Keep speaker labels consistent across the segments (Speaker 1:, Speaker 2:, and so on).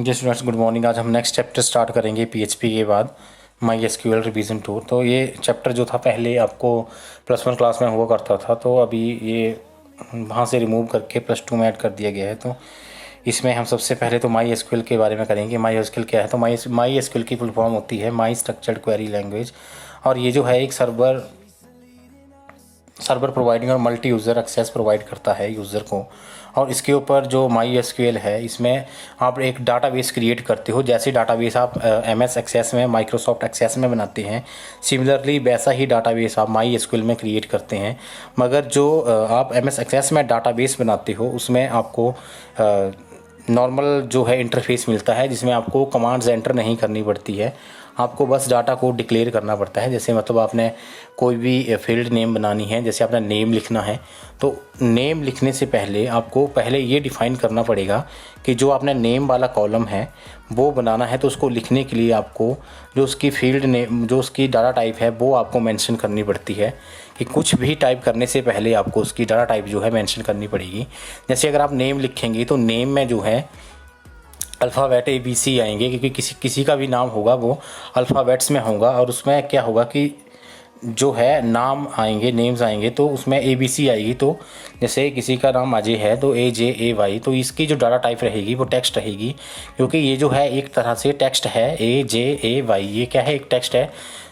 Speaker 1: जी students, good morning. आज हम next chapter start करेंगे पीएचपी के बाद, माई एसक्यूएल रिवीजन 2। तो ये चैप्टर जो था पहले आपको +1 क्लास में हुआ करता था, तो अभी ये वहाँ से रिमूव करके +2 में ऐड कर दिया गया है। तो इसमें हम सबसे पहले तो माई एसक्यूएल के बारे में करेंगे। माई एसक्यूएल क्या है? तो माई एसक्यूएल की फुल फॉर्म होती है माई स्ट्रक्चर्ड क्वेरी लैंग्वेज, और ये जो है एक सर्वर प्रोवाइडिंग और मल्टी यूज़र एक्सेस प्रोवाइड करता है यूज़र को। और इसके ऊपर जो माई एसक्यूएल है, इसमें आप एक डाटाबेस क्रिएट करते हो। जैसे डाटाबेस आप एमएस एक्सेस में, माइक्रोसॉफ्ट एक्सेस में बनाते हैं, सिमिलरली वैसा ही डाटाबेस आप माई एसक्यूएल में क्रिएट करते हैं। मगर जो आप एमएस एक्सेस में डाटाबेस बनाते हो, उसमें आपको नॉर्मल जो है इंटरफेस मिलता है, जिसमें आपको कमांड्स एंटर नहीं करनी पड़ती है। आपको बस डाटा को डिक्लेयर करना पड़ता है। जैसे मतलब आपने कोई भी फील्ड नेम बनानी है, जैसे आपने नेम लिखना है, तो नेम लिखने से पहले आपको पहले ये डिफ़ाइन करना पड़ेगा कि जो आपने नेम वाला कॉलम है वो बनाना है। तो उसको लिखने के लिए आपको जो उसकी फील्ड नेम, जो उसकी डाटा टाइप है, वो आपको मेंशन करनी पड़ती है। कि कुछ भी टाइप करने से पहले आपको उसकी डाटा टाइप जो है मेंशन करनी पड़ेगी। जैसे अगर आप नेम लिखेंगे तो नेम में जो है अल्फ़ाबेट ABC आएंगे, क्योंकि किसी का भी नाम होगा वो अल्फ़ाबेट्स में होगा। और उसमें क्या होगा कि जो है नाम आएंगे, नेम्स आएंगे, तो उसमें ABC आएगी। तो जैसे किसी का नाम अजय है तो AJAY, तो इसकी जो डाटा टाइप रहेगी वो टेक्स्ट रहेगी, क्योंकि ये जो है एक तरह से टेक्स्ट है। AJAY ये क्या है? एक टेक्स्ट है।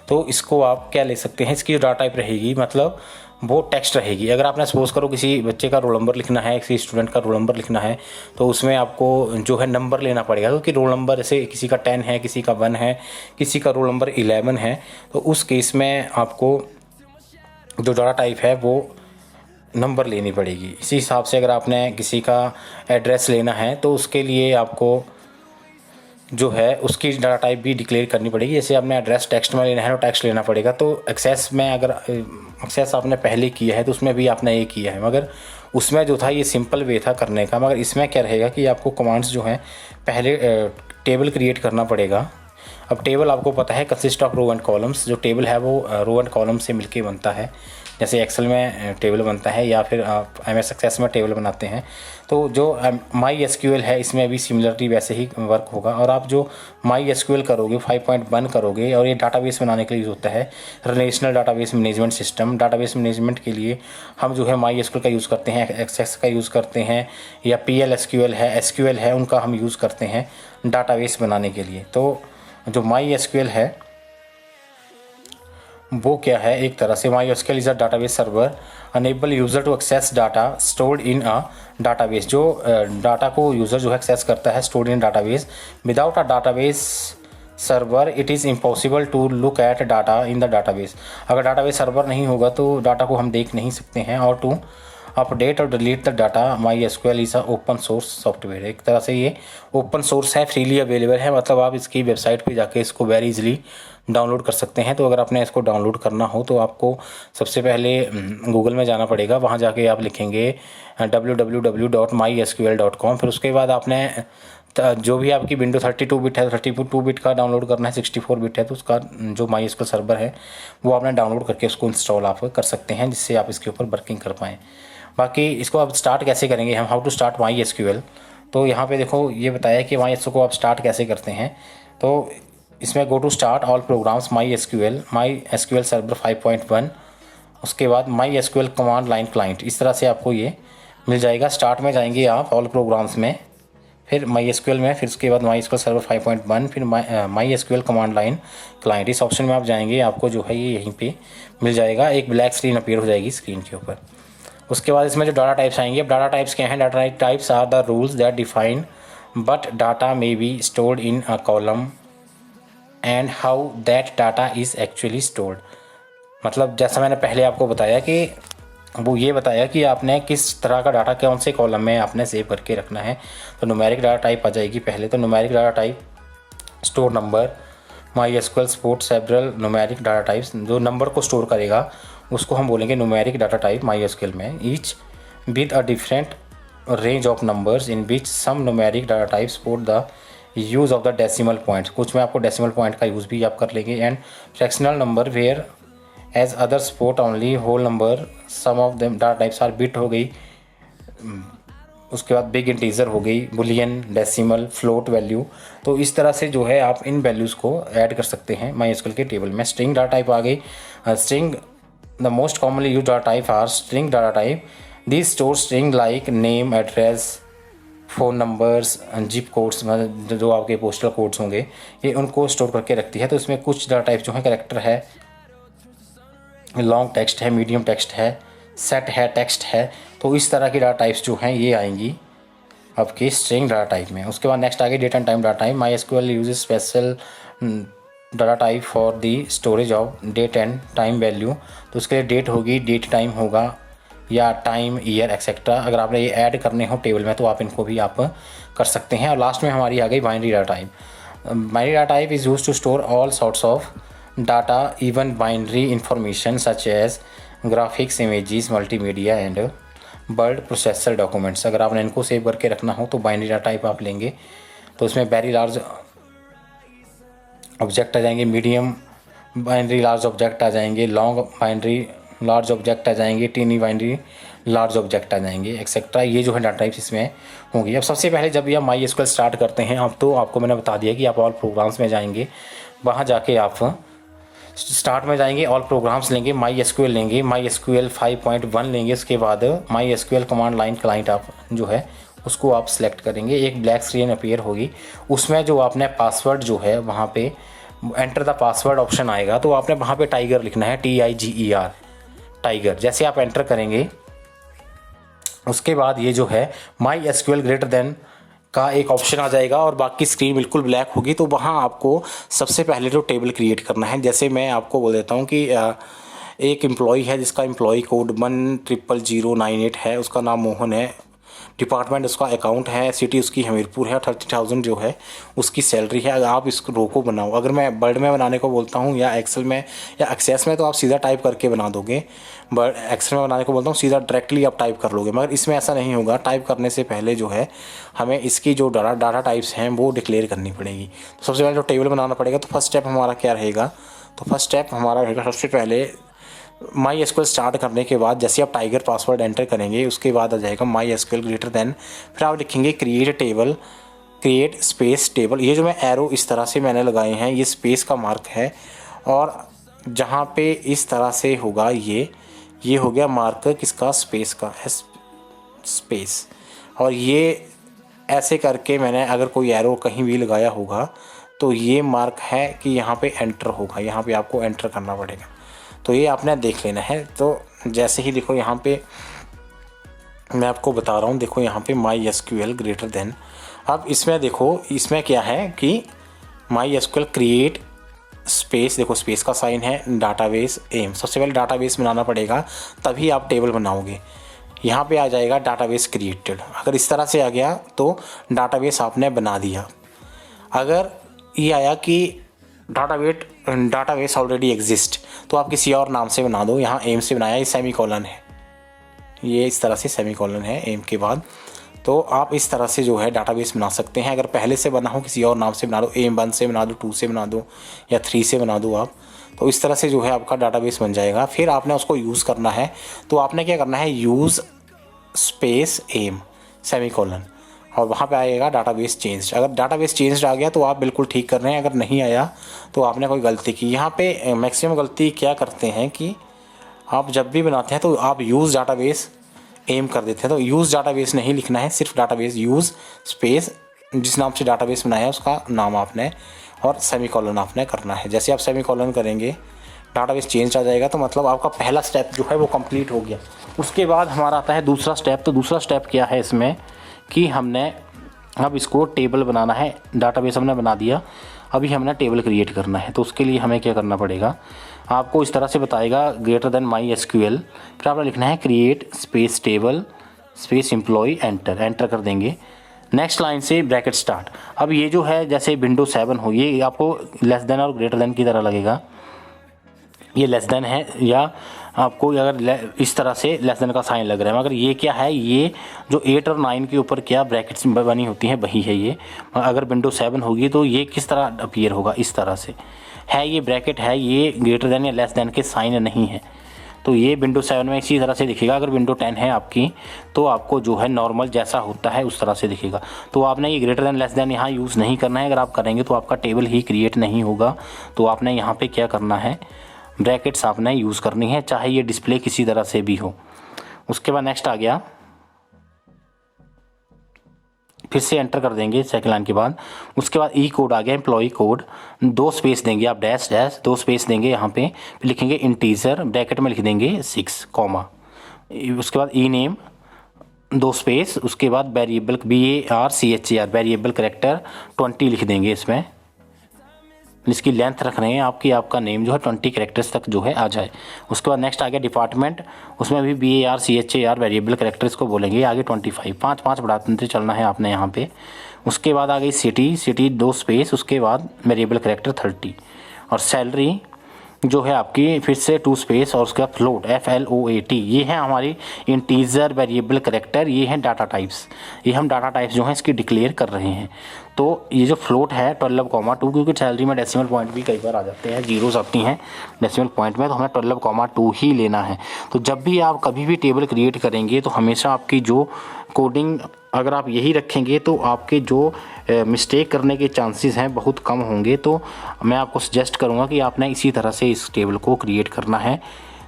Speaker 1: तो इसको आप क्या ले सकते हैं, इसकी जो डाटा टाइप रहेगी मतलब वो टेक्स्ट रहेगी। अगर आपने सपोज़ करो किसी बच्चे का रोल नंबर लिखना है, किसी स्टूडेंट का रोल नंबर लिखना है, तो उसमें आपको जो है नंबर लेना पड़ेगा, क्योंकि रोल नंबर जैसे किसी का 10 है, किसी का 1 है, किसी का रोल नंबर 11 है। तो उस केस में आपको जो डाटा टाइप है वो नंबर लेनी पड़ेगी। इसी हिसाब से अगर आपने किसी का एड्रेस लेना है तो उसके लिए आपको जो है उसकी डाटा टाइप भी डिक्लेयर करनी पड़ेगी। जैसे आपने एड्रेस टेक्स्ट में लेना है तो टेक्स्ट लेना पड़ेगा। तो एक्सेस में अगर एक्सेस आपने पहले किया है तो उसमें भी आपने ये किया है, मगर उसमें जो था ये सिंपल वे था करने का। मगर इसमें क्या रहेगा कि आपको कमांड्स जो हैं पहले टेबल क्रिएट करना पड़ेगा। अब टेबल आपको पता है consist of row and columns. जो टेबल है वो रो एंड कॉलम से मिलके बनता है। जैसे एक्सेल में टेबल बनता है या फिर आप एमएस एक्सेस में टेबल बनाते हैं। तो जो माई एसक्यूएल है इसमें भी सिमिलरली वैसे ही वर्क होगा। और आप जो माई एसक्यूएल करोगे 5.1 करोगे, और ये डाटाबेस बनाने के लिए यूज़ होता है relational database management system. Database management के लिए हम जो है माई एसक्यूएल का यूज़ करते हैं, एक्सेस का यूज़ करते हैं, या PL एसक्यूएल है, एसक्यूएल है, उनका हम यूज़ करते हैं डाटाबेस बनाने के लिए। तो जो माई एसक्यूएल है वो क्या है? एक तरह से MySQL is a database server enable user to access data stored in a database. जो डाटा को यूज़र जो है एक्सेस करता है stored in database. Without a database server it is impossible to look at data in the database. अगर database server नहीं होगा तो डाटा को हम देख नहीं सकते हैं। और टू अपडेट और delete the data my SQL is a open source software. एक तरह से ये ओपन सोर्स है, फ्रीली अवेलेबल है, मतलब आप इसकी वेबसाइट पे जाके इसको वेरी इजीली डाउनलोड कर सकते हैं। तो अगर आपने इसको डाउनलोड करना हो तो आपको सबसे पहले गूगल में जाना पड़ेगा। वहाँ जाके आप लिखेंगे www.mysql.com। फिर उसके बाद आपने जो भी आपकी विंडो 32 बिट है, 32 बिट का डाउनलोड करना है, 64 बिट है तो उसका जो माई एसक्यूएल सर्वर है वो आपने डाउनलोड करके उसको इंस्टॉल आप कर सकते हैं, जिससे आप इसके ऊपर वर्किंग कर पाएँ। बाकी इसको आप स्टार्ट कैसे करेंगे हम, how to start MySQL. तो यहाँ पे देखो ये बताया कि माई एसक्यूएल को आप स्टार्ट कैसे करते हैं। तो इसमें go to start all programs MySQL server 5.1, उसके बाद MySQL command line client. इस तरह से आपको ये मिल जाएगा। स्टार्ट में जाएंगे आप ऑल प्रोग्राम्स में, फिर माई एसक्यूएल में, फिर उसके बाद माई एसक्यूएल सर्वर 5.1, फिर my SQL command line client. इस ऑप्शन में आप जाएंगे, आपको जो है ये यहीं पे मिल जाएगा। एक ब्लैक स्क्रीन अपीयर हो जाएगी स्क्रीन के ऊपर। उसके बाद इसमें जो डाटा टाइप्स आएंगे, अब डाटा टाइप्स क्या हैं? Data types are the rules that define but data may be stored in a column and how that data is actually stored. मतलब जैसा मैंने पहले आपको बताया कि वो ये बताया कि आपने किस तरह का डाटा कौन से कॉलम में आपने सेव करके रखना है। तो न्यूमेरिक डाटा टाइप आ जाएगी पहले। तो numeric data type store number. MySQL support several numeric data types. जो नंबर को स्टोर करेगा उसको हम बोलेंगे numeric data type MySQL में। Each with a different range of numbers in which some numeric data type support the use of the decimal point. कुछ में आपको डेसिमल पॉइंट का यूज़ भी आप कर लेंगे। And fractional number whereas other support only whole number. Some of them data types are bit हो गई उसके बाद बिग इंटीजर हो गई, बुलियन, डेसिमल, फ्लोट वैल्यू। तो इस तरह से जो है आप इन वैल्यूज़ को ऐड कर सकते हैं MySQL के टेबल में। स्ट्रिंग डाटा टाइप आ गई। String the most commonly use data type are string data type. This store string like name, address, phone numbers, zip codes, मतलब जो आपके पोस्टल कोड्स होंगे ये उनको स्टोर करके रखती है। तो इसमें कुछ डाटा टाइप जो है कैरेक्टर है, लॉन्ग टेक्स्ट है, मीडियम टेक्स्ट है, सेट है, टेक्स्ट है। तो इस तरह की डाटा टाइप्स जो हैं ये आएंगी आपकी स्ट्रिंग डाटा टाइप में। उसके बाद नेक्स्ट आ गई date and time data type. MySQL uses special data type for the storage of date and time value. तो उसके लिए डेट होगी, डेट टाइम होगा, या टाइम, ईयर, एक्सेट्रा। अगर आपने ये ऐड करने हो टेबल में तो आप इनको भी आप कर सकते हैं। और लास्ट में हमारी आ गई binary data type. Binary data type is use to store all sorts of data, even binary information such as graphics, images, multimedia and word processor documents. अगर आपने इनको सेव करके रखना हो तो बाइनरी डाटा टाइप आप लेंगे। तो इसमें वेरी लार्ज ऑब्जेक्ट आ जाएंगे, मीडियम बाइनरी लार्ज ऑब्जेक्ट आ जाएंगे, लॉन्ग बाइनरी लार्ज ऑब्जेक्ट आ जाएंगे, टीनी बाइनरी लार्ज ऑब्जेक्ट आ जाएंगे, एक्सेट्रा। ये जो है डाटा टाइप्स इसमें होंगी। अब सबसे पहले जब ये MySQL स्टार्ट करते हैं आप, तो आपको मैंने बता दिया कि आप ऑल प्रोग्राम्स में जाएंगे, वहाँ जाके आप स्टार्ट में जाएंगे, ऑल प्रोग्राम्स लेंगे, MySQL लेंगे, MySQL 5.1 लेंगे। उसके बाद MySQL कमांड लाइन क्लाइंट आप जो है उसको आप सेलेक्ट करेंगे। एक ब्लैक स्क्रीन अपीयर होगी, उसमें जो आपने पासवर्ड जो है वहाँ पे एंटर द पासवर्ड ऑप्शन आएगा। तो आपने वहाँ पे टाइगर लिखना है, TIGER, टाइगर। जैसे आप एंटर करेंगे उसके बाद ये जो है MySQL ग्रेटर देन का एक ऑप्शन आ जाएगा और बाकी स्क्रीन बिल्कुल ब्लैक होगी। तो वहाँ आपको सबसे पहले जो टेबल क्रिएट करना है, जैसे मैं आपको बोल देता हूँ कि एक एम्प्लॉय है जिसका एम्प्लॉय कोड 1000098 है, उसका नाम मोहन है, डिपार्टमेंट उसका अकाउंट है, सिटी उसकी हमीरपुर है, 30,000 जो है उसकी सैलरी है। अगर आप इस रो को बनाओ, अगर मैं वर्ड में बनाने को बोलता हूँ या एक्सेल में या एक्सेस में, तो आप सीधा टाइप करके बना दोगे। बट एक्सेल में बनाने को बोलता हूँ सीधा डायरेक्टली आप टाइप कर लोगे, मगर इसमें ऐसा नहीं होगा। टाइप करने से पहले जो है हमें इसकी जो डाटा टाइप्स हैं वो डिक्लेयर करनी पड़ेगी। तो सबसे पहले जो टेबल बनाना पड़ेगा, तो फर्स्ट स्टेप हमारा क्या रहेगा, तो फर्स्ट स्टेप हमारा रहेगा सबसे पहले MySQL स्टार्ट करने के बाद जैसे आप टाइगर पासवर्ड एंटर करेंगे उसके बाद आ जाएगा MySQL ग्रेटर देन, फिर आप लिखेंगे create table, create space table. ये जो मैं एरो इस तरह से मैंने लगाए हैं ये स्पेस का मार्क है, और जहाँ पे इस तरह से होगा ये हो गया मार्क किसका, स्पेस का, स्पेस। और ये ऐसे करके मैंने अगर कोई एरो कहीं भी लगाया होगा तो ये मार्क है कि यहाँ पे एंटर होगा, यहाँ पे आपको एंटर करना पड़ेगा। तो ये आपने देख लेना है। तो जैसे ही देखो यहाँ पे मैं आपको बता रहा हूँ, देखो यहाँ पे MySQL ग्रेटर देन, अब इसमें देखो इसमें क्या है कि MySQL क्रिएट स्पेस, देखो स्पेस का साइन है, डाटाबेस एम। सबसे पहले डाटाबेस बनाना पड़ेगा तभी आप टेबल बनाओगे। यहाँ पे आ जाएगा डाटाबेस क्रिएटेड। अगर इस तरह से आ गया तो डाटाबेस आपने बना दिया। अगर ये आया कि डाटाबेस ऑलरेडी एग्जिस्ट, तो आप किसी और नाम से बना दो। यहाँ एम से बनाया, ये सेमीकोलन है, ये इस तरह से सेमीकोलन है एम के बाद। तो आप इस तरह से जो है डाटाबेस बना सकते हैं। अगर पहले से बना हो किसी और नाम से बना दो, AM1 से बना दो, 2 से बना दो, या 3 से बना दो आप। तो इस तरह से जो है आपका डाटाबेस बन जाएगा। फिर आपने उसको यूज़ करना है, तो आपने क्या करना है, यूज़ स्पेस एम सेमीकोलन, और वहाँ पे आएगा डाटाबेस चेंज। अगर डाटाबेस चेंज आ गया तो आप बिल्कुल ठीक कर रहे हैं, अगर नहीं आया तो आपने कोई गलती की। यहाँ पे मैक्सिमम गलती क्या करते हैं कि आप जब भी बनाते हैं तो आप यूज़ डाटाबेस एम कर देते हैं। तो यूज़ डाटाबेस नहीं लिखना है, सिर्फ डाटाबेस यूज़ स्पेस जिस नाम से डाटाबेस बनाया है उसका नाम आपने, और सेमीकोलन आपने करना है। जैसे आप सेमीकोलन करेंगे डाटाबेस चेंज आ जाएगा, तो मतलब आपका पहला स्टेप जो है वो कंप्लीट हो गया। उसके बाद हमारा आता है दूसरा स्टेप। तो दूसरा स्टेप क्या है इसमें कि हमने अब इसको टेबल बनाना है। डाटाबेस हमने बना दिया, अभी हमने टेबल क्रिएट करना है। तो उसके लिए हमें क्या करना पड़ेगा, आपको इस तरह से बताएगा ग्रेटर देन MySQL, फिर आपने लिखना है create space table space employ, enter कर देंगे। नेक्स्ट लाइन से ब्रैकेट स्टार्ट। अब ये जो है जैसे Windows 7 हो, ये आपको लेस देन और ग्रेटर देन की तरह लगेगा। ये लेस देन है, या आपको अगर इस तरह से लेस देन का साइन लग रहा है, मगर ये क्या है, ये जो 8 और 9 के ऊपर क्या ब्रैकेट्स बनी होती हैं वही है ये। अगर Windows 7 होगी तो ये किस तरह अपीयर होगा, इस तरह से है। ये ब्रैकेट है, ये ग्रेटर देन या लेस देन के साइन नहीं है। तो ये विंडो 7 में इसी तरह से दिखेगा। अगर विंडो 10 है आपकी तो आपको जो है नॉर्मल जैसा होता है उस तरह से दिखेगा। तो आपने ये ग्रेटर देन लेस देन यहाँ यूज़ नहीं करना है। अगर आप करेंगे तो आपका टेबल ही क्रिएट नहीं होगा। तो आपने यहाँ पे क्या करना है, ब्रैकेट्स आपने यूज़ करनी है, चाहे ये डिस्प्ले किसी तरह से भी हो। उसके बाद नेक्स्ट आ गया, फिर से एंटर कर देंगे सेकंड लाइन के बाद। उसके बाद ई कोड आ गया, एम्प्लॉय कोड, 2 स्पेस देंगे आप, डैश डैश 2 स्पेस देंगे यहाँ पे, फिर लिखेंगे इंटीजर, ब्रैकेट में लिख देंगे 6 कॉमा। उसके बाद ई नेम 2 स्पेस, उसके बाद वेरिएबल VARCHAR वेरिएबल करेक्टर 20 लिख देंगे इसमें। इसकी लेंथ रख रहे हैं आपका नेम जो है 20 कैरेक्टर्स तक जो है आ जाए। उसके बाद नेक्स्ट आ गया डिपार्टमेंट, उसमें भी VARCHAR वेरिएबल कैरेक्टर्स को बोलेंगे आगे 25, 5 बढ़ाते चलना है आपने यहाँ पे। उसके बाद आ गई सिटी 2 स्पेस, उसके बाद वेरिएबल कैरेक्टर 30, और सैलरी जो है आपकी फिर से 2 स्पेस, और उसका फ्लोट FLOAT। ये है हमारी इंटीजर वेरिएबल कैरेक्टर, ये हैं डाटा टाइप्स। ये हम डाटा टाइप्स जो हैं इसकी डिक्लेयर कर रहे हैं। तो ये जो फ्लोट है 12,2, क्योंकि सैलरी में डेसिमल पॉइंट भी कई बार आ जाते हैं, जीरोस आती हैं डेसिमल पॉइंट में, तो हमें 12,2 ही लेना है। तो जब भी आप कभी भी टेबल क्रिएट करेंगे तो हमेशा आपकी जो कोडिंग अगर आप यही रखेंगे तो आपके जो मिस्टेक करने के चांसेस हैं बहुत कम होंगे। तो मैं आपको सजेस्ट करूंगा कि आपने इसी तरह से इस टेबल को क्रिएट करना है।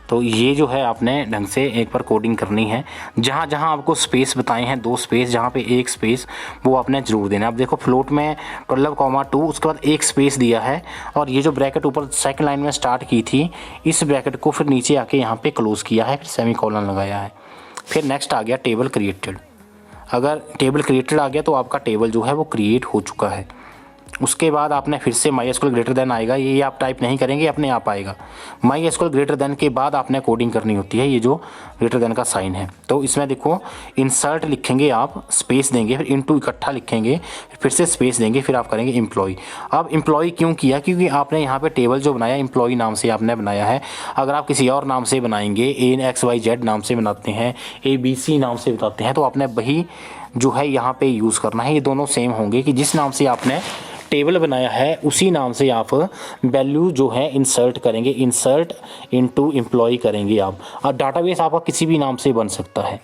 Speaker 1: तो ये जो है आपने ढंग से एक बार कोडिंग करनी है। जहाँ जहाँ आपको स्पेस बताए हैं 2 स्पेस, जहाँ पे 1 स्पेस, वो आपने ज़रूर देना है। अब देखो फ्लोट में 12,2, उसके बाद 1 स्पेस दिया है, और ये जो ब्रैकेट ऊपर सेकंड लाइन में स्टार्ट की थी इस ब्रैकेट को फिर नीचे आके यहाँ पे क्लोज़ किया है, फिर सेमीकोलन लगाया है। फिर नेक्स्ट आ गया टेबल क्रिएटेड। अगर टेबल क्रिएटेड आ गया तो आपका टेबल जो है वो क्रिएट हो चुका है। उसके बाद आपने फिर से MySQL ग्रेटर देन आएगा, ये आप टाइप नहीं करेंगे, अपने आप आएगा। MySQL ग्रेटर देन के बाद आपने कोडिंग करनी होती है, ये जो ग्रेटर देन का साइन है। तो इसमें देखो इंसर्ट लिखेंगे आप, स्पेस देंगे, फिर इनटू इकट्ठा लिखेंगे, फिर से स्पेस देंगे, फिर आप करेंगे एम्प्लॉय। अब एम्प्लॉय क्यों किया, क्योंकि आपने यहाँ पे टेबल जो बनाया एम्प्लॉय नाम से आपने बनाया है। अगर आप किसी और नाम से बनाएंगे, ANXYZ नाम से बनाते हैं, ABC नाम से बताते हैं, तो आपने वही जो है यहाँ पे यूज़ करना है। ये दोनों सेम होंगे कि जिस नाम से आपने टेबल बनाया है उसी नाम से आप वैल्यू जो है इंसर्ट करेंगे, इंसर्ट इनटू एम्प्लॉय करेंगे आप। और डाटाबेस आपका किसी भी नाम से बन सकता है,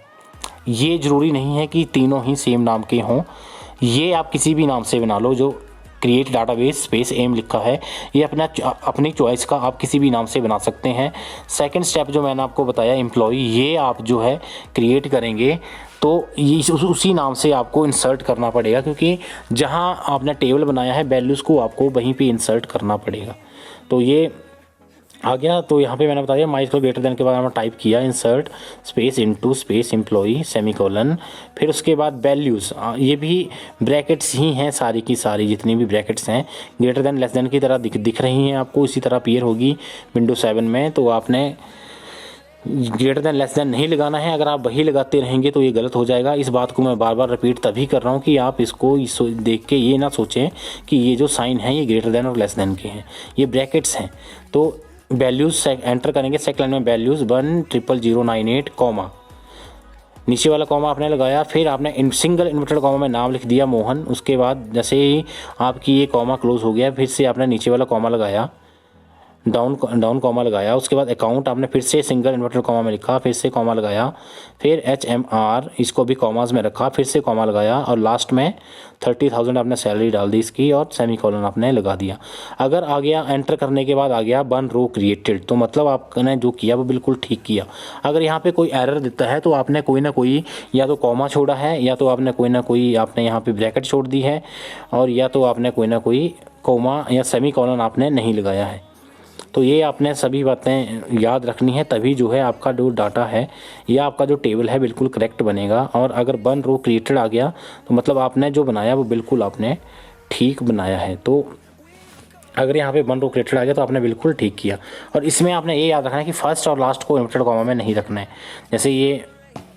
Speaker 1: ये ज़रूरी नहीं है कि तीनों ही सेम नाम के हों। ये आप किसी भी नाम से बना लो, जो क्रिएट डाटाबेस स्पेस एम लिखा है, ये अपनी चॉइस का आप किसी भी नाम से बना सकते हैं। सेकंड स्टेप जो मैंने आपको बताया एम्प्लॉय, ये आप जो है क्रिएट करेंगे तो ये उसी नाम से आपको इंसर्ट करना पड़ेगा, क्योंकि जहां आपने टेबल बनाया है वैल्यूज़ को आपको वहीं पे इंसर्ट करना पड़ेगा। तो ये आ गया। तो यहाँ पे मैंने बताया MySQL ग्रेटर देन के बाद हमने टाइप किया insert space into space employ semicolon, फिर उसके बाद वैल्यूज़, ये भी ब्रैकेट्स ही हैं सारी की सारी, जितनी भी ब्रैकेट्स हैं ग्रेटर देन लेस देन की तरह दिख रही हैं आपको, इसी तरह अपीयर होगी विंडो 7 में। तो आपने ग्रेटर देन लेस देन नहीं लगाना है। अगर आप वही लगाते रहेंगे तो ये गलत हो जाएगा। इस बात को मैं बार बार रिपीट तभी कर रहा हूँ कि आप इसको देख के ये ना सोचें कि ये जो साइन है ये ग्रेटर देन और लेस देन के हैं, ये ब्रैकेट्स हैं। तो वैल्यूज़ एंटर करेंगे, सेकंड लाइन में वैल्यूज़ 1000098 कॉमा, नीचे वाला कॉमा आपने लगाया, फिर आपने सिंगल इन्वर्टेड कॉमा में नाम लिख दिया मोहन। उसके बाद जैसे ही आपकी ये कॉमा क्लोज हो गया, फिर से आपने नीचे वाला कॉमा लगाया, डाउन कॉमा लगाया। उसके बाद अकाउंट आपने फिर से सिंगल इन्वर्टेड कॉमा में लिखा, फिर से कॉमा लगाया, फिर HMR इसको भी कॉमास में रखा, फिर से कॉमा लगाया, और लास्ट में 30,000 आपने सैलरी डाल दी इसकी, और सेमीकोलन आपने लगा दिया। अगर आ गया एंटर करने के बाद आ गया 1 रो क्रिएटेड, तो मतलब आपने जो किया वो बिल्कुल ठीक किया। अगर यहाँ पे कोई एरर देता है तो आपने कोई ना कोई या तो कॉमा छोड़ा है, या तो आपने कोई ना कोई आपने यहाँ पे ब्रैकेट छोड़ दी है, और या तो आपने कोई ना कोई कॉमा या सेमीकोलन आपने नहीं लगाया है। तो ये आपने सभी बातें याद रखनी है, तभी जो है आपका जो डाटा है या आपका जो टेबल है बिल्कुल करेक्ट बनेगा। और अगर 1 रो क्रिएटेड आ गया तो मतलब आपने जो बनाया वो बिल्कुल आपने ठीक बनाया है। तो अगर यहाँ पे 1 रो क्रिएटेड आ गया तो आपने बिल्कुल ठीक किया। और इसमें आपने ये याद रखना है कि फर्स्ट और लास्ट को इन्वर्टेड कॉमा में नहीं रखना है। जैसे ये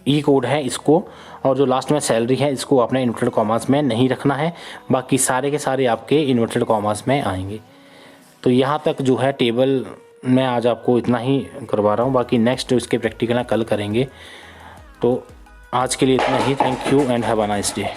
Speaker 1: ई कोड है इसको, और जो लास्ट में सैलरी है इसको आपने इन्वर्टेड कॉमास में नहीं रखना है, बाकी सारे के सारे आपके इन्वर्टेड कॉमास में आएंगे। तो यहाँ तक जो है टेबल मैं आज आपको इतना ही करवा रहा हूँ, बाकी नेक्स्ट जो इसके प्रैक्टिकल कल करेंगे। तो आज के लिए इतना ही। Thank you and have a nice day.